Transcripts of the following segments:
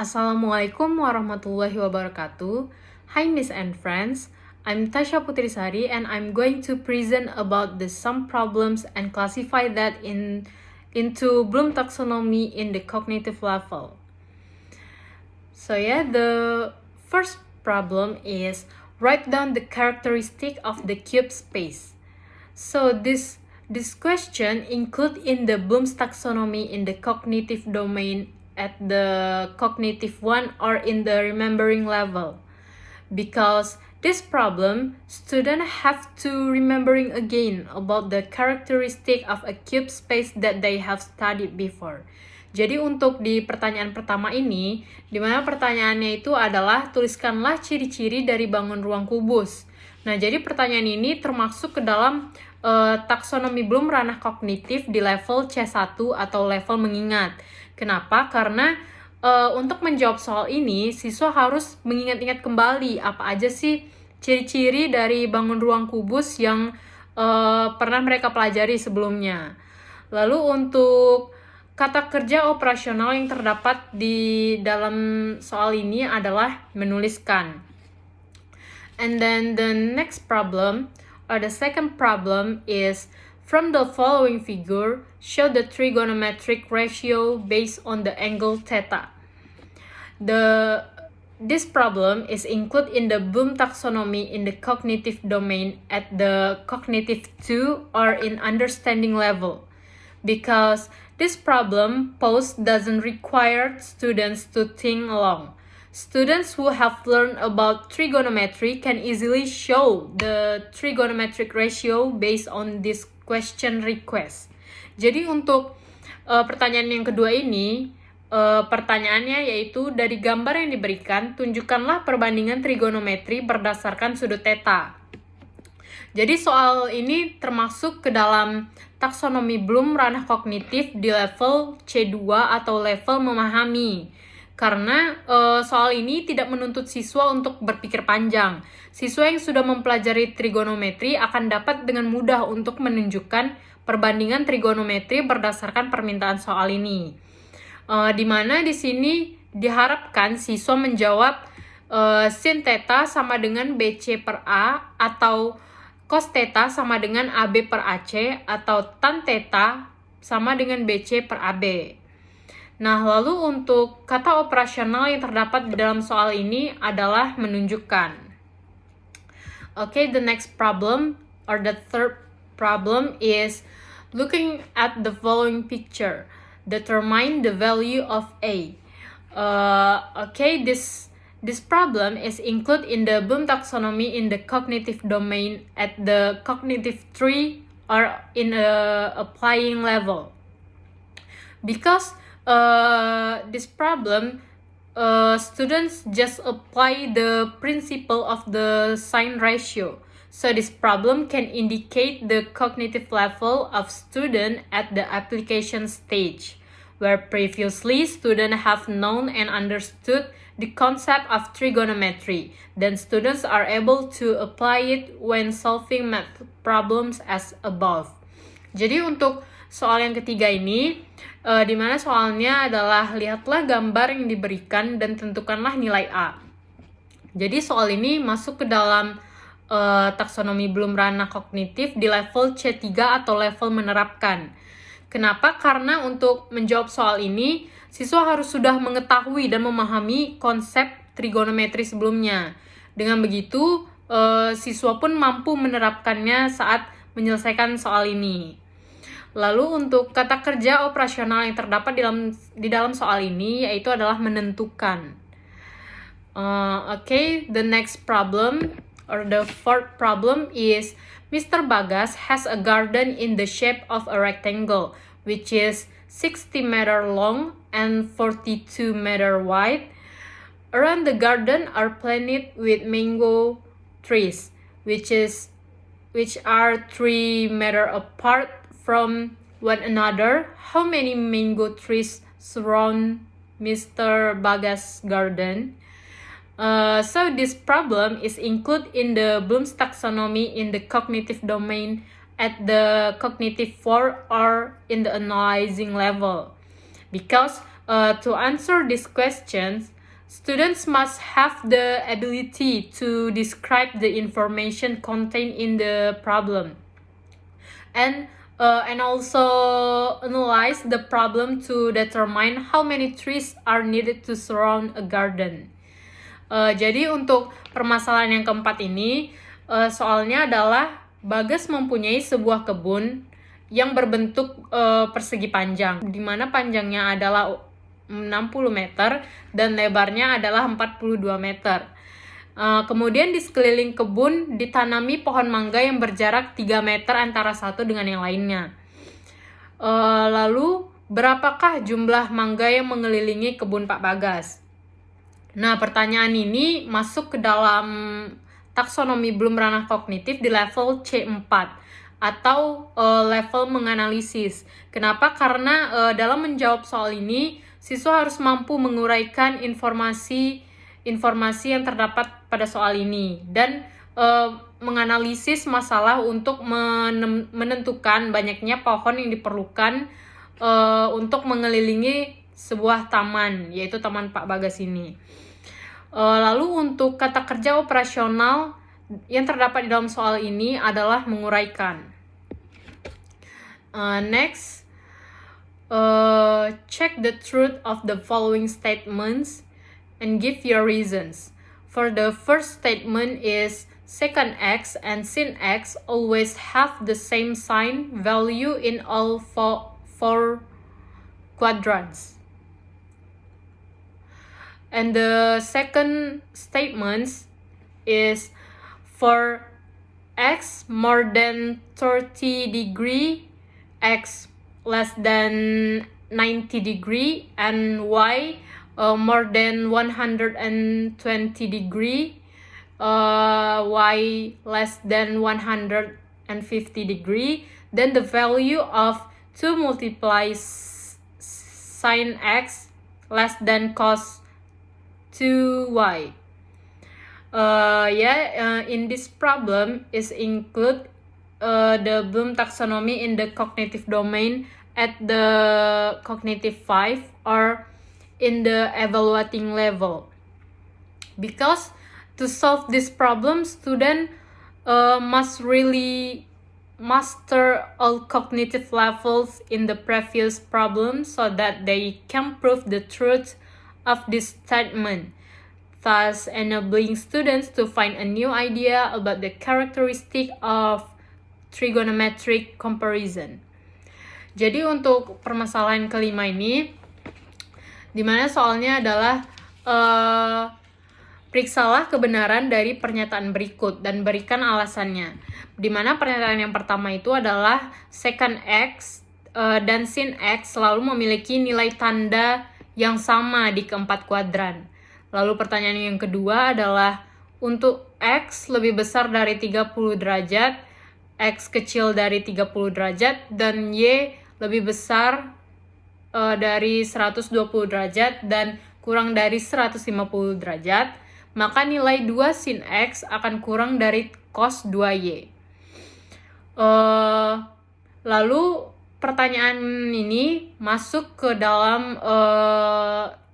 Assalamualaikum warahmatullahi wabarakatuh. Hi Miss and friends, I'm Tasha Putrisari and I'm going to present about the some problems and classify that into Bloom taxonomy in the cognitive level. So the first problem is write down the characteristic of the cube space. So this question include in the Bloom's taxonomy in the cognitive domain at the cognitive one or in the remembering level. Because this problem, students have to remembering again about the characteristic of a cube space that they have studied before. Jadi untuk di pertanyaan pertama ini, di mana pertanyaannya itu adalah tuliskanlah ciri-ciri dari bangun ruang kubus. Nah, jadi pertanyaan ini termasuk ke dalam taksonomi Bloom ranah kognitif di level C1 atau level mengingat. Kenapa? Karena untuk menjawab soal ini, siswa harus mengingat-ingat kembali apa aja sih ciri-ciri dari bangun ruang kubus yang pernah mereka pelajari sebelumnya. Lalu untuk kata kerja operasional yang terdapat di dalam soal ini adalah menuliskan. And then the next problem, or the second problem is, from the following figure, show the trigonometric ratio based on the angle theta. This problem is included in the Bloom taxonomy in the cognitive domain at the cognitive 2 or in understanding level. Because this problem posed doesn't require students to think long. Students who have learned about trigonometry can easily show the trigonometric ratio based on this question request. Jadi untuk pertanyaan yang kedua ini, pertanyaannya yaitu dari gambar yang diberikan, tunjukkanlah perbandingan trigonometri berdasarkan sudut theta. Jadi soal ini termasuk ke dalam taksonomi Bloom ranah kognitif di level C2 atau level memahami. Karena soal ini tidak menuntut siswa untuk berpikir panjang. Siswa yang sudah mempelajari trigonometri akan dapat dengan mudah untuk menunjukkan perbandingan trigonometri berdasarkan permintaan soal ini. Di mana di sini diharapkan siswa menjawab sin theta sama dengan BC per A, atau cos theta sama dengan AB per AC, atau tan theta sama dengan BC per AB. Nah, lalu untuk kata operasional yang terdapat di dalam soal ini adalah menunjukkan. Okay, the next problem or the third problem is looking at the following picture. Determine the value of A. Okay, this problem is included in the Bloom taxonomy in the cognitive domain at the cognitive 3 or in a applying level. Because this problem, students just apply the principle of the sign ratio. So this problem can indicate the cognitive level of student at the application stage, where previously students have known and understood the concept of trigonometry. Then students are able to apply it when solving math problems as above. Jadi untuk soal yang ketiga ini, di mana soalnya adalah lihatlah gambar yang diberikan dan tentukanlah nilai A. Jadi soal ini masuk ke dalam taksonomi Bloom ranah kognitif di level C3 atau level menerapkan. Kenapa? Karena untuk menjawab soal ini, siswa harus sudah mengetahui dan memahami konsep trigonometri sebelumnya. Dengan begitu, siswa pun mampu menerapkannya saat menyelesaikan soal ini. Lalu untuk kata kerja operasional yang terdapat di dalam soal ini yaitu adalah menentukan. Okay, the next problem or the fourth problem is Mr. Bagas has a garden in the shape of a rectangle, which is 60 meter long and 42 meter wide. Around the garden are planted with mango trees, which are 3 meter apart from one another. How many mango trees surround Mr. Bagas' garden? So this problem is included in the Bloom's taxonomy in the cognitive domain at the cognitive 4 or in the analyzing level. Because To answer these questions, students must have the ability to describe the information contained in the problem and also analyze the problem to determine how many trees are needed to surround a garden. Jadi untuk permasalahan yang keempat ini, soalnya adalah Bagas mempunyai sebuah kebun yang berbentuk persegi panjang, di mana panjangnya adalah 60 meter dan lebarnya adalah 42 meter. Kemudian di sekeliling kebun ditanami pohon mangga yang berjarak 3 meter antara satu dengan yang lainnya. Lalu berapakah jumlah mangga yang mengelilingi kebun Pak Bagas? Nah, pertanyaan ini masuk ke dalam taksonomi Bloom ranah kognitif di level C4 atau level menganalisis. Kenapa? Karena dalam menjawab soal ini siswa harus mampu menguraikan informasi yang terdapat pada soal ini dan menganalisis masalah untuk menentukan banyaknya pohon yang diperlukan untuk mengelilingi sebuah taman, yaitu Taman Pak Bagas ini. Lalu untuk kata kerja operasional yang terdapat di dalam soal ini adalah menguraikan. Next, check the truth of the following statements and give your reasons. For the first statement is secant x and sin x always have the same sign value in all four quadrants. And the second statement is for x more than 30 degree, x less than 90 degree, and y more than 120 degree, y less than 150 degree, then the value of 2 multiply sin x less than cos 2y. In this problem is include the Bloom taxonomy in the cognitive domain at the cognitive 5 or in the evaluating level. Because to solve this problem, student must really master all cognitive levels in the previous problem so that they can prove the truth of this statement, thus enabling students to find a new idea about the characteristic of trigonometric comparison. Jadi untuk permasalahan kelima ini, dimana soalnya adalah periksalah kebenaran dari pernyataan berikut dan berikan alasannya. Dimana pernyataan yang pertama itu adalah secant x dan sin x selalu memiliki nilai tanda yang sama di keempat kuadran. Lalu pertanyaan yang kedua adalah untuk x lebih besar dari 30 derajat, x kecil dari 30 derajat, dan y lebih besar dari 120 derajat dan kurang dari 150 derajat, maka nilai 2 sin x akan kurang dari cos 2y. Lalu pertanyaan ini masuk ke dalam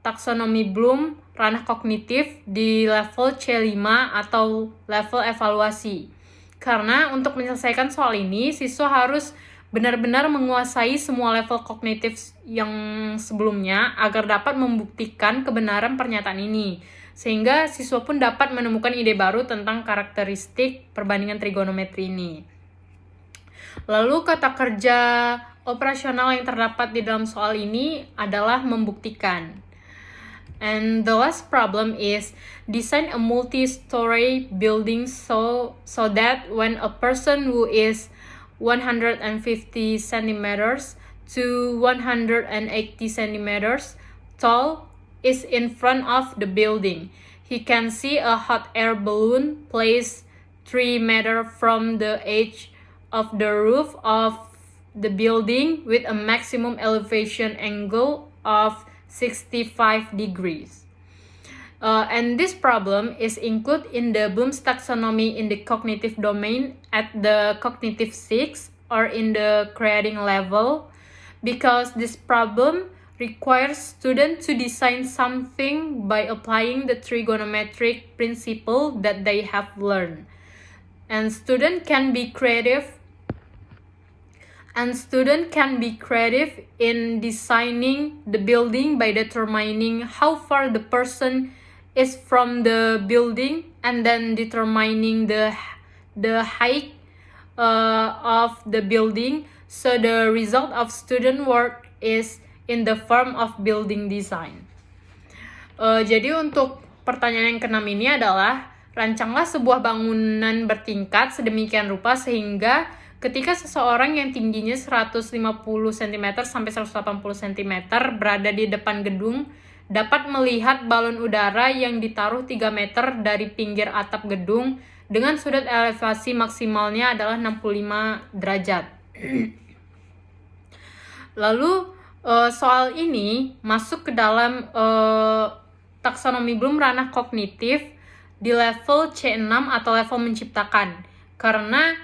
taksonomi Bloom ranah kognitif di level C5 atau level evaluasi. Karena untuk menyelesaikan soal ini, siswa harus benar-benar menguasai semua level kognitif yang sebelumnya agar dapat membuktikan kebenaran pernyataan ini. Sehingga siswa pun dapat menemukan ide baru tentang karakteristik perbandingan trigonometri ini. Lalu kata kerja operasional yang terdapat di dalam soal ini adalah membuktikan. And the last problem is design a multi-story building so that when a person who is 150 centimeters to 180 centimeters tall is in front of the building, he can see a hot air balloon placed 3 meters from the edge of the roof of the building with a maximum elevation angle of 65 degrees. And this problem is included in the Bloom's taxonomy in the cognitive domain at the cognitive 6 or in the creating level, because this problem requires students to design something by applying the trigonometric principle that they have learned. And student can be creative in designing the building by determining how far the person is from the building and then determining the height of the building. So the result of student work is in the form of building design. Jadi untuk pertanyaan yang keenam ini adalah rancanglah sebuah bangunan bertingkat sedemikian rupa sehingga ketika seseorang yang tingginya 150 cm sampai 180 cm berada di depan gedung dapat melihat balon udara yang ditaruh 3 meter dari pinggir atap gedung dengan sudut elevasi maksimalnya adalah 65 derajat. Lalu soal ini masuk ke dalam taksonomi Bloom ranah kognitif di level C6 atau level menciptakan. Karena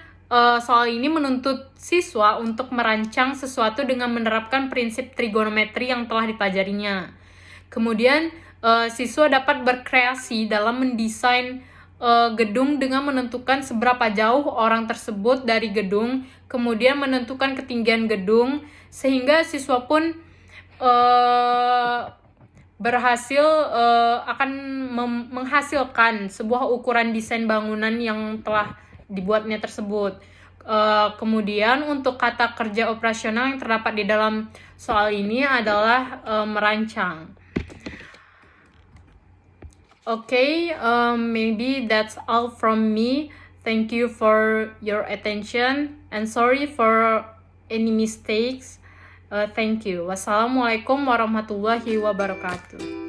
soal ini menuntut siswa untuk merancang sesuatu dengan menerapkan prinsip trigonometri yang telah dipelajarinya. Kemudian siswa dapat berkreasi dalam mendesain gedung dengan menentukan seberapa jauh orang tersebut dari gedung, kemudian menentukan ketinggian gedung, sehingga siswa pun berhasil akan menghasilkan sebuah ukuran desain bangunan yang telah dibuatnya tersebut. Kemudian untuk kata kerja operasional yang terdapat di dalam soal ini adalah merancang. Okay, maybe that's all from me. Thank you for your attention and sorry for any mistakes. Thank you. Wassalamualaikum warahmatullahi wabarakatuh.